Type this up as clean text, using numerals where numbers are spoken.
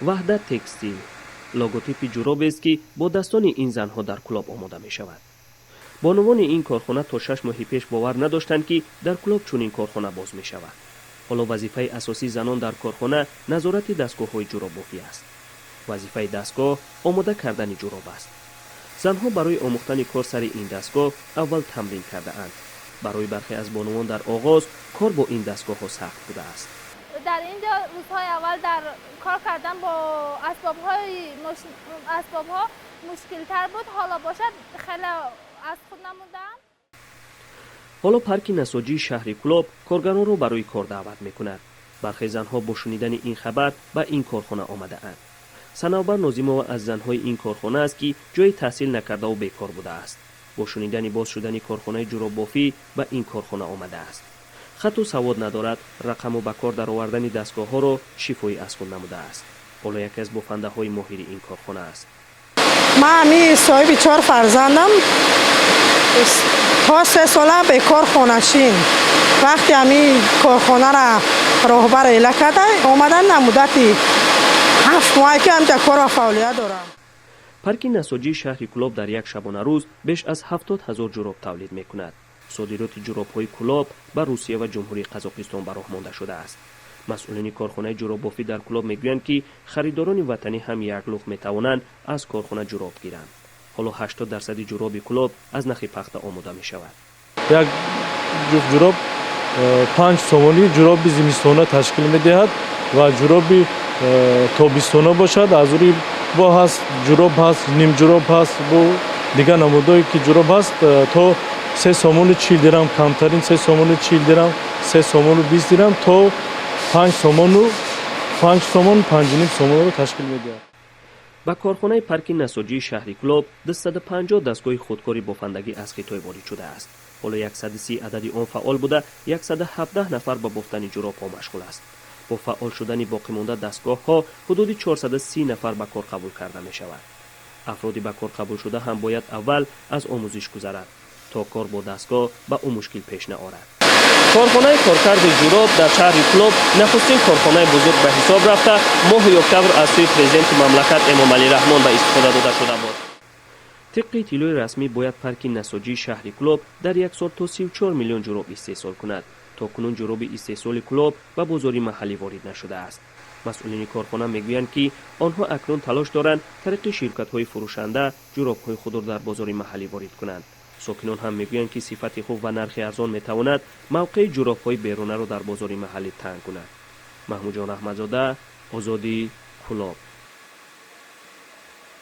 وحدت تکستیل لوگوتیپ جورابی است که با دستان این زنها در کلاب آماده می شود. بانوان این کارخانه تا 6 ماه پیش باور نداشتند که در کلاب چنین کارخانه باز می شود. حالا وظیفه اساسی زنان در کارخانه نظارت دستگاه‌های جوراب بافی است. وظیفه دستگاه آماده کردن جوراب است. زنها برای آموختن کار سر این دستگاه اول تمرین کرده اند. برای برخی از بانوان در آغاز کار با این دستگاه ها سخت بوده است. در اینجا روزهای اول در کار کردن با اسباب‌ها مشکل‌تر بود. حالا باشد خیلی از خود نموندم. حالا پارک نساجی شهر کلاب کارگران را برای کار دعوت می‌کند. برخی زنها با شنیدن این خبر به این کارخانه آمده اند. صنوبر نازیمова از زنهای این کارخانه است که جای تحصیل نکرده و بیکار بوده است. با شنیدن باز شدن کارخانه جوراب بافی به این کارخانه آمده است. خط و سواد ندارد، رقم و به کار در آوردن دستگاه ها را شیفایی از خود نموده است. حالا یکی از بافنده های ماهر این کارخانه است. من صاحب 4 فرزندم. تا 3 ساله به کارخانه شین. وقتی همین کارخانه را راهبر اعلام کرده آمدن مدتی 7 ماه که همینجا کار و فعالیت دارم. پارک نساجی شهر کلاب در یک شبانه روز بیش از 70,000 جوراب تولید میکند. صادرات جوراب های کلاب به روسیه و جمهوری قزاقستان به راه مانده شده است. مسئولین کارخانه جوراب بافی در کلاب میگویند که خریداران وطنی هم یک لغ میتوانند از کارخانه جوراب گیرند. حالا 80% جوراب کلاب از نخ پخته آماده می شود. یک جفت جوراب 5 سومانی جوراب زمستانه تشکیل میدهد و جوراب تابستانه باشد. از روی با هست جوراب هست، نیم جوراب هست، با دیگر نمودایی که جوراب هست تا 3 سومانی 40 درم، کمترین 3 سومانی 40 درم، 3 سومانی 20 درم تا 5 سومانی 5 نیم سومانی رو تشکیل میدهد. با کارخانه پارک نساجی شهر کلاب 250 دستگاه خودکاری بافندگی از خطای وارد شده است. حالا 130 عددی آن فعال بوده، 117 نفر با بافتن جوراب ها مشغول است. با فعال شدن باقی مانده دستگاه ها حدود 430 نفر به کار قبول کرده می شود. افرادی به کار قبول شده هم باید اول از آموزش گذرد تا کار با دستگاه به او مشکل پیش نآورد. کارخانه کارکرد جوراب در شهر کلاب نخستین کارخانه بزرگ به حساب رفته ماه اکتبر از سوی پرزیدنت مملکت امام علی رحمان به استفاده داده شده بود. طبق اطلاع رسمی باید پارک نساجی شهر کلاب در یک سال تا 34 میلیون جوراب استحصال کند. تا کنون جوراب استحصال کلاب به بازار محلی وارد نشده است. مسئولین کارخانه میگویند که آنها اکنون تلاش دارند طریق شرکت‌های فروشنده جوراب‌های خود را در بازار محلی وارد کنند. ساکنان هم میگویند که صفت خوب و نرخ ارزان میتواند موقع جوراب‌های بیرونه را در بازار محلی تنگ کند. محمود جان احمدزاده، آزادی، کلاب.